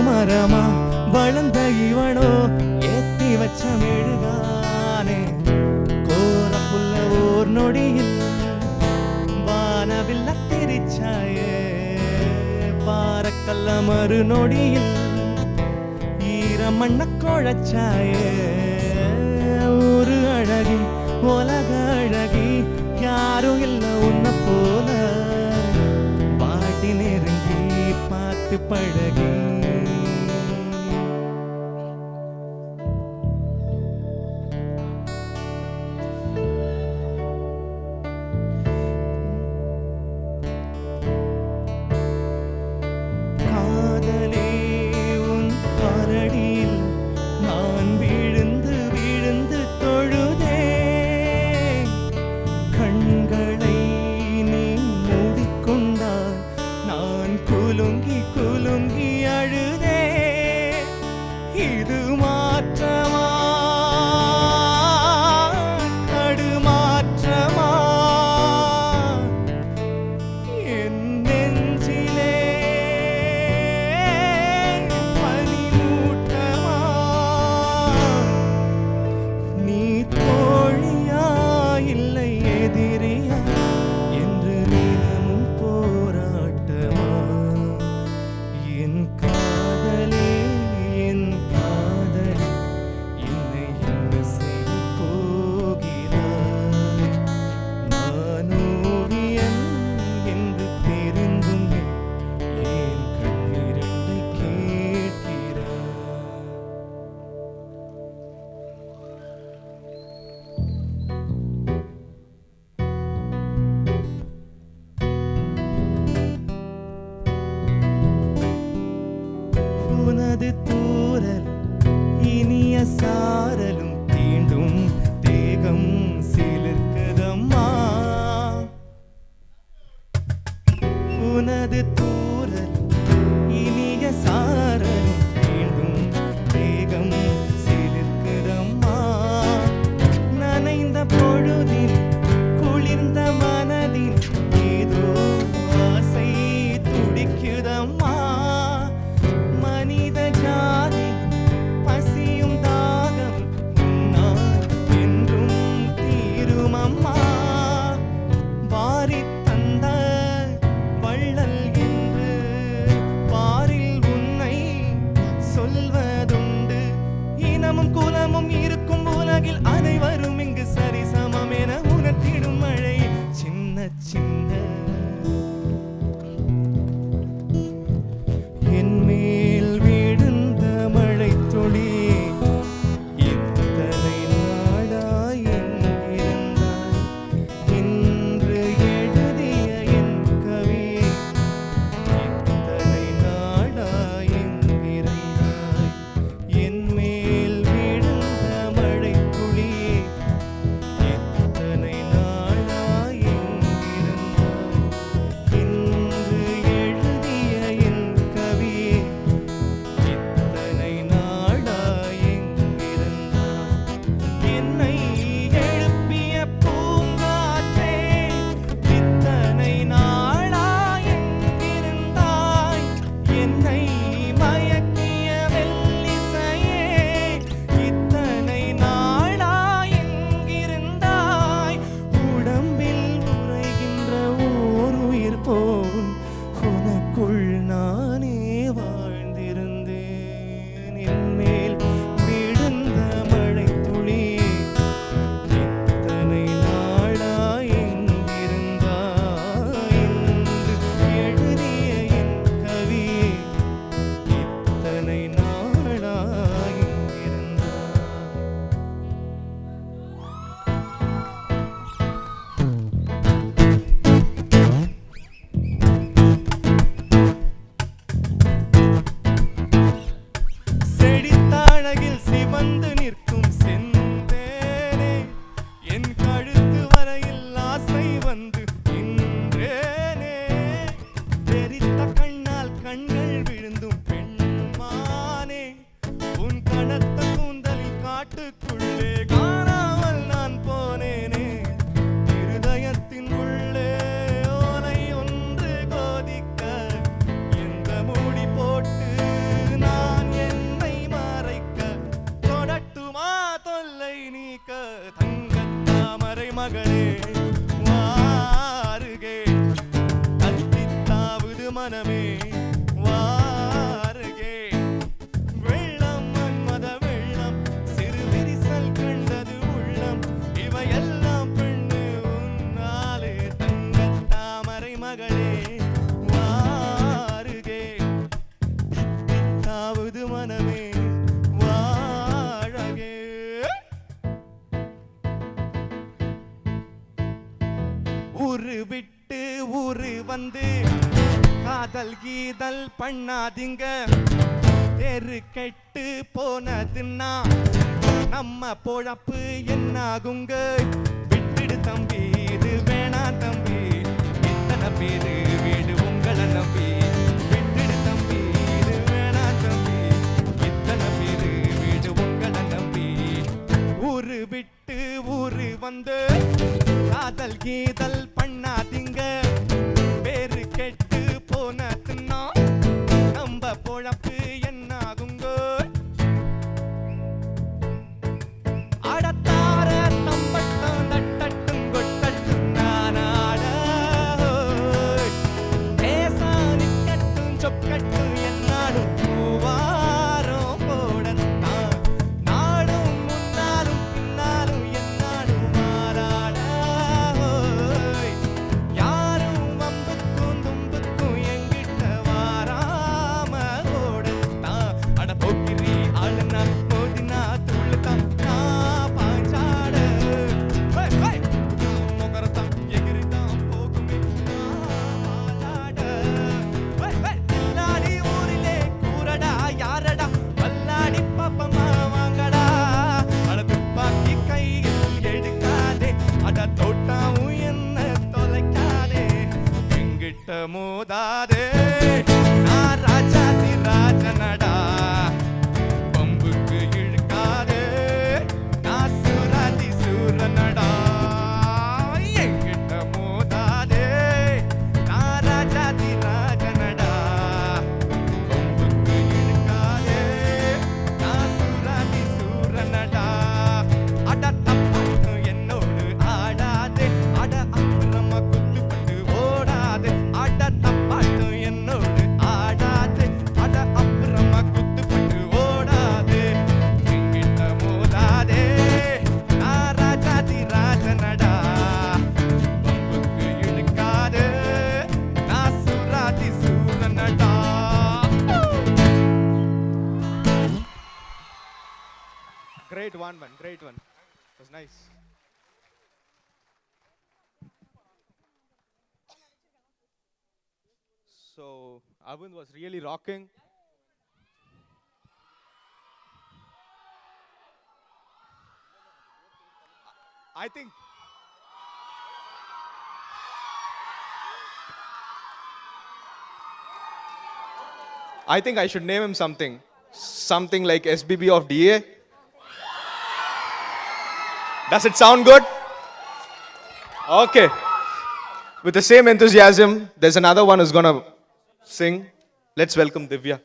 மரமா வளர்ந்த இவனோ ஏத்தி வச்ச மெழுகானே கோர புல்ல ஓர் நொடியில் வானவில்ல திரிச்சாயே பாரக்கல்ல மறு நொடியில் ஈரமண்ண குழச்சாயே ஒரு அழகி உலக அழகி யாரும் இல்ல உன்ன போல பாட்டி நெருங்கி பார்த்து பழகி காதலே உன் காலடியில் நான் விழுந்து விழுந்து தொழுதே கண்களை நீ மூடிக்கொண்டால் நான் குலுங்கி குலுங்கி அழுதே இது மாற்றமா தடுமாற்றமா என் நெஞ்சிலே பனிமூட்டமா நீ தோழியா இல்லை எதிரியா என்று தினமும் போராட்டமா என் காதலே என் காதலே என்னை என்ன செய்ய போகிறாய் நான் ஓவியன் என்று தெரிந்தும் ஏன் கண்ணிரண்டை கேட்கிறாய் உனது தூரல் இனிய சாரலும் தீண்டும் தேகம் சிலிர்க்குதம்மா உனது தூரல் இனிய சாரலும் தீண்டும் தேகம் சிலிர்க்குதம்மா நனைந்த பொழுதின் குளிர்ந்த மனதின் ஏதோ ஆசை துடிக்குதம்மா மனித ஜாதி பசியும் தாகம் உன்னால் என்றும் தீருமம்மா வாரித் தந்த வள்ளல் என்று பாரில் உன்னை சொல்வதுண்டு இனமும் குலமும் இருக்கும் உலகில் அனைவரும் இங்கு சரிசமம் என உணர்த்திடும் மழை சின்ன சின்ன என் மேல் விழுந்த மழைத் துளி எத்தனை நாளாய் எங்கிருந்தாய் இன்று எழுதிய என் கவியை எத்தனை நாளாய் எங்கிருந்தாய் என் மேல் விழுந்த மழைத் துளி எத்தனை நாளாய் எங்கிருந்தாய் இன்று எழுதிய என் கவியை எத்தனை நாளாய் எங்கிருந்தாய் என்னை எழுப்பிய பூங்காற்றே இத்தனை நாளாய் எங்கிருந்தாய் என்னை மயக்கிய மெல்லிசையே இத்தனை நாளாய் எங்கிருந்தாய் உடம்பில் உறைகின்ற ஓர் உயிர் போல் உனக்குள் நானே வாழ்ந்திருந்தேன் என் மேல் விழுந்த மழைத் துளி எத்தனை நாளாய் எங்கிருந்தாய் இன்று எழுதிய என் கவியை எத்தனை நாளாய் எங்கிருந்தாய் செடித்தாழகில் சிவந்து நிற்கும் செந்தேனே என் கழுத்து வரையில் ஆசை வந்து நின்றேனே வெறித்த கண்ணால் கண்கள் விழுந்தும் பெண்மானே உன் கனத்த கூந்தலில் காட்டுக்குள்ளே காணாமல் நான் போனேனே இருதயத்தின் உள்ளே ஓலை ஒன்று கோதிக்க எந்த மூடி போட்டு நான் வந்து காதல் கீதல் பண்ணாதீங்க. தெரு கெட்டு போனதுன்னா நம்ம பொழப்பு என்னாகுங்க? விட்டுடு தம்பி, இது வேணாம் தம்பி, இத்தனை பேரு வீடு உங்களை நம்பி. விட்டுடு தம்பி, இது வேணாம் தம்பி, இத்தனை பேரு வீடு உங்களை நம்பி. ஊரு விட்டு ஊரு வந்து காதல் கீதல் பண்ணாதீங்க. பேரு கெட்டு போனதுன்னா நம்ம பொழப்பு என்னாகுங்க? அடத்தார தம்பட்டம் தட்டட்டும் கொட்டட்டும் நானாட. தேசா நிக்கட்டும் சொக்கட்டும் என்னாடும் மூவாரம் போடத்தான். நாடும் முன்னாலும் பின்னாலும் என்னாடும் மாறாட. யாரும் வம்புக்கும் தும்புக்கும் எங்கிட்ட வாராம ஓடத்தான். அட போக்கிரி ஆளுனா போதினா துள்ளுதான் நான் பாஞ்சாட. முகரத்தான் எகிரிதான் போகுமே மாலாட. எல்லாடி ஊரிலே கூறடா யாரடா பல்லாடி பாப்பமா வாங்கடா. அட துப்பாக்கி கையில் எடுக்காதே, அட தோட்டாவும் என்ன தொலைக்காதே, எங்கிட்ட மோதாதே. நான் ராஜாதி ராஜனடா, பம்புக்கு இழுக்காதே. நான் சூராதி சூரனடா, எங்கிட்ட மோதாதே. நான் ராஜாதி ராஜனடா, பம்புக்கு இழுக்காதே. நான் சூராதி சூரனடா. அட தப்பாட்டும் என்னோடு ஆடாதே, அட அப்புறமா குத்துப்பட்டு ஓடாதே. அட தப்பாட்டும் என்னோடு ஆடாதே, அட அப்புறமா குத்துப்பட்டு ஓடாதே, எங்கிட்ட மோதாதே. நான் ராஜாதி ராஜனடா, பம்புக்கு இழுக்காதே. நான் சூராதி சூரனடா. Great one, man. Great one. It was nice. So, Arvind was really rocking. I think I should name him something. Something like SBB of DA. Does it sound good? Okay. With the same enthusiasm, there's another one who's gonna sing. Let's welcome Divya.